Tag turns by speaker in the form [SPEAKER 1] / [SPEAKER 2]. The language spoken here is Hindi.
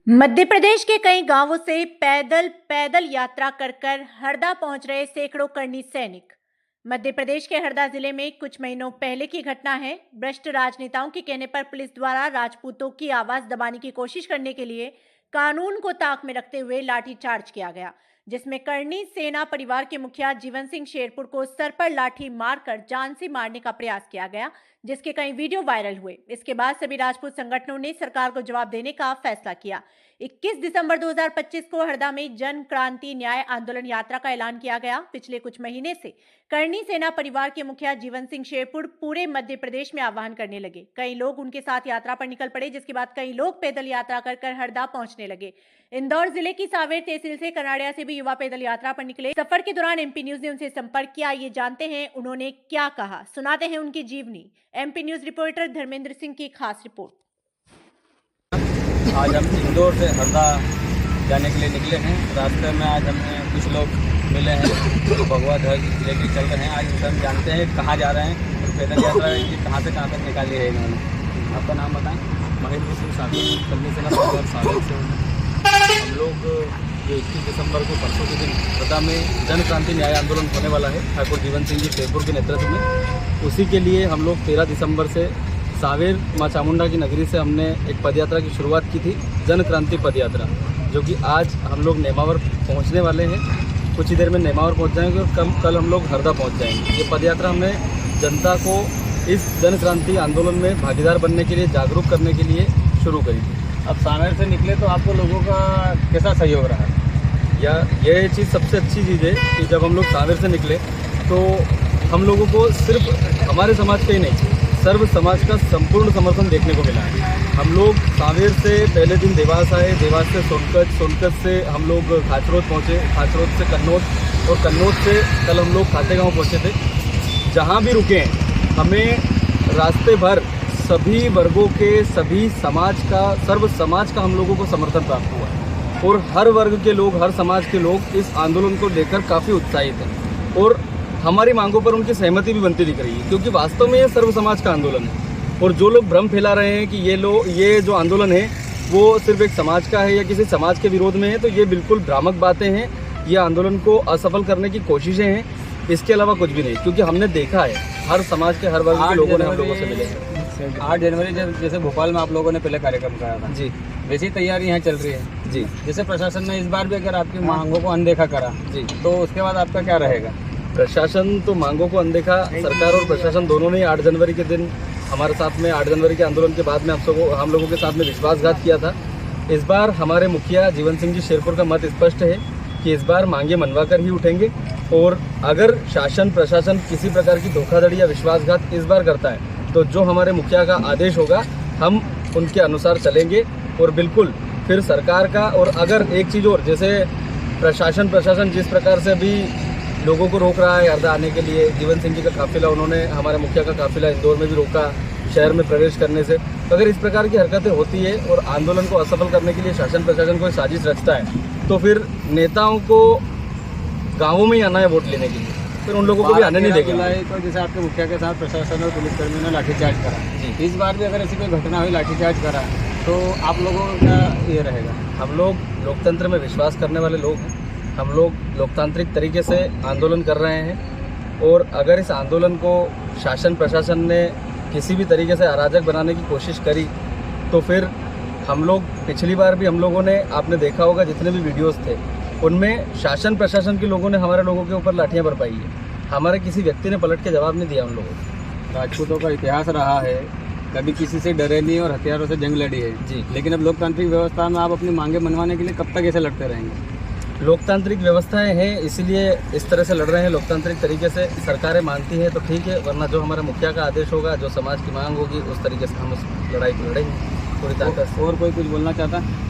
[SPEAKER 1] मध्य प्रदेश के कई गांवों से पैदल यात्रा कर हरदा पहुंच रहे सैकड़ों करनी सैनिक। मध्य प्रदेश के हरदा जिले में कुछ महीनों पहले की घटना है। भ्रष्ट राजनेताओं के कहने पर पुलिस द्वारा राजपूतों की आवाज दबाने की कोशिश करने के लिए कानून को ताक में रखते हुए लाठीचार्ज किया गया, जिसमें करनी सेना परिवार के मुखिया जीवन सिंह शेरपुर को सर पर लाठी मारकर जान से मारने का प्रयास किया गया, जिसके कई वीडियो वायरल हुए। इसके बाद सभी राजपूत संगठनों ने सरकार को जवाब देने का फैसला किया। 21 दिसंबर 2025 को हरदा में जन क्रांति न्याय आंदोलन यात्रा का ऐलान किया गया। पिछले कुछ महीने से करनी सेना परिवार के मुखिया जीवन सिंह शेरपुर पूरे मध्य प्रदेश में आह्वान करने लगे। कई लोग उनके साथ यात्रा पर निकल पड़े, जिसके बाद कई लोग पैदल यात्रा कर हरदा पहुंचने लगे। इंदौर जिले की सावेर तहसील से कनाड़िया से भी युवा पैदल यात्रा पर निकले। सफर के दौरान एमपी न्यूज ने उनसे संपर्क किया। ये जानते हैं उन्होंने क्या कहा, सुनाते हैं उनकी जीवनी। MP news reporter Dharmendra Singh की खास रिपोर्ट।
[SPEAKER 2] आज हम इंदौर से हरदा जाने के लिए निकले हैं। रास्ते में आज हमें कुछ लोग मिले हैं जो भगवा ध्वज लेकर चल रहे हैं। आज हम जानते हैं कहाँ जा रहे हैं और पैदल यात्रा ये कहाँ से कहाँ तक निकाली है इन्होंने। आपका नाम बताएं।
[SPEAKER 3] महेंद्र सिंह सागर, करनी सेना परिवार सागर से। हम लोग जो 21 दिसंबर को परसों के दिन हरदा में जन क्रांति न्याय आंदोलन होने वाला है ठाकुर जीवन सिंह जी शेरपुर के नेतृत्व में, उसी के लिए हम लोग 13 दिसंबर से सावेर माँ चामुंडा की नगरी से हमने एक पदयात्रा की शुरुआत की थी, जन क्रांति पदयात्रा, जो कि आज हम लोग नेमावर पहुंचने वाले हैं। कुछ ही देर में नेमावर पहुंच जाएंगे और कल हम लोग हरदा पहुंच जाएंगे। ये पदयात्रा हमने जनता को इस जन क्रांति आंदोलन में भागीदार बनने के लिए, जागरूक करने के लिए शुरू करी थी।
[SPEAKER 2] अब सावेर से निकले तो आपको लोगों का कैसा सहयोग रहा?
[SPEAKER 3] ये चीज़ सबसे अच्छी चीज़ है कि जब हम लोग सावेर से निकले तो हम लोगों को सिर्फ हमारे समाज का ही नहीं, सर्व समाज का संपूर्ण समर्थन देखने को मिला है। हम लोग सावेर से पहले दिन देवास आए, देवास से सोनकत, सोनकत से हम लोग खाचरोद पहुँचे, खाचरोद से कन्नौज और कन्नौज से कल हम लोग खातेगांव पहुँचे थे। जहाँ भी रुके हैं हमें रास्ते भर सभी वर्गों के, सभी समाज का, सर्व समाज का हम लोगों को समर्थन प्राप्त हुआ है और हर वर्ग के लोग, हर समाज के लोग इस आंदोलन को लेकर काफ़ी उत्साहित हैं और हमारी मांगों पर उनकी सहमति भी बनती दिख रही है, क्योंकि वास्तव में ये सर्व समाज का आंदोलन है। और जो लोग भ्रम फैला रहे हैं कि ये जो आंदोलन है वो सिर्फ एक समाज का है या किसी समाज के विरोध में है, तो ये बिल्कुल भ्रामक बातें हैं। ये आंदोलन को असफल करने की कोशिशें हैं, इसके अलावा कुछ भी नहीं। क्योंकि हमने देखा है हर समाज के, हर वर्ग के लोगों ने हम लोगों से मिले हैं।
[SPEAKER 2] 8 जनवरी जैसे भोपाल में आप लोगों ने पहले कार्यक्रम कराया था
[SPEAKER 3] जी,
[SPEAKER 2] वैसी तैयारी यहाँ चल रही है
[SPEAKER 3] जी।
[SPEAKER 2] जैसे प्रशासन ने इस बार भी अगर आपकी मांगों को अनदेखा करा
[SPEAKER 3] जी,
[SPEAKER 2] तो उसके बाद आपका क्या रहेगा?
[SPEAKER 3] प्रशासन तो मांगों को अनदेखा, सरकार और प्रशासन दोनों ने 8 जनवरी के दिन हमारे साथ में, 8 जनवरी के आंदोलन के बाद में हम लोगों के साथ में विश्वासघात किया था। इस बार हमारे मुखिया जीवन सिंह जी शेरपुर का मत स्पष्ट है कि इस बार मांगे मनवा कर ही उठेंगे और अगर शासन प्रशासन किसी प्रकार की धोखाधड़ी या विश्वासघात इस बार करता है तो जो हमारे मुखिया का आदेश होगा हम उनके अनुसार चलेंगे। और बिल्कुल फिर सरकार का, और अगर एक चीज़ और, जैसे प्रशासन जिस प्रकार से अभी लोगों को रोक रहा है हरदा आने के लिए, जीवन सिंह जी का काफिला, उन्होंने हमारे मुखिया का काफिला इंदौर में भी रोका शहर में प्रवेश करने से। अगर इस प्रकार की हरकतें होती है और आंदोलन को असफल करने के लिए शासन प्रशासन कोई साजिश रचता है तो फिर नेताओं को गाँवों में ही आना है वोट लेने के लिए, फिर उन लोगों को भी आने नहीं देंगे।
[SPEAKER 2] तो जैसे आपके मुखिया के साथ प्रशासन और पुलिसकर्मियों ने लाठीचार्ज करा, इस बार भी अगर ऐसी कोई घटना हुई, लाठीचार्ज करा, तो आप लोगों का क्या ये रहेगा?
[SPEAKER 3] हम लोग लोकतंत्र में विश्वास करने वाले लोग हैं। हम लोग लोकतांत्रिक तरीके से आंदोलन कर रहे हैं और अगर इस आंदोलन को शासन प्रशासन ने किसी भी तरीके से अराजक बनाने की कोशिश करी तो फिर हम लोग, पिछली बार भी हम लोगों ने, आपने देखा होगा जितने भी वीडियोस थे उनमें शासन प्रशासन के लोगों ने हमारे लोगों के ऊपर लाठियां बरपाई है। हमारे किसी व्यक्ति ने पलट के जवाब नहीं दिया उन लोगों को।
[SPEAKER 2] राजपूतों का इतिहास रहा है, कभी किसी से डरे नहीं और हथियारों से जंग लड़ी है
[SPEAKER 3] जी।
[SPEAKER 2] लेकिन अब लोकतांत्रिक व्यवस्था में आप अपनी मांगे मनवाने के लिए कब तक ऐसे लड़ते रहेंगे?
[SPEAKER 3] लोकतांत्रिक व्यवस्थाएं हैं, इसीलिए इस तरह से लड़ रहे हैं। लोकतांत्रिक तरीके से सरकारें मानती हैं तो ठीक है, वरना जो हमारा मुखिया का आदेश होगा, जो समाज की मांग होगी, उस तरीके से हम उस लड़ाई को लड़ेंगे पूरी ताकत से।
[SPEAKER 2] और कोई कुछ बोलना चाहता है?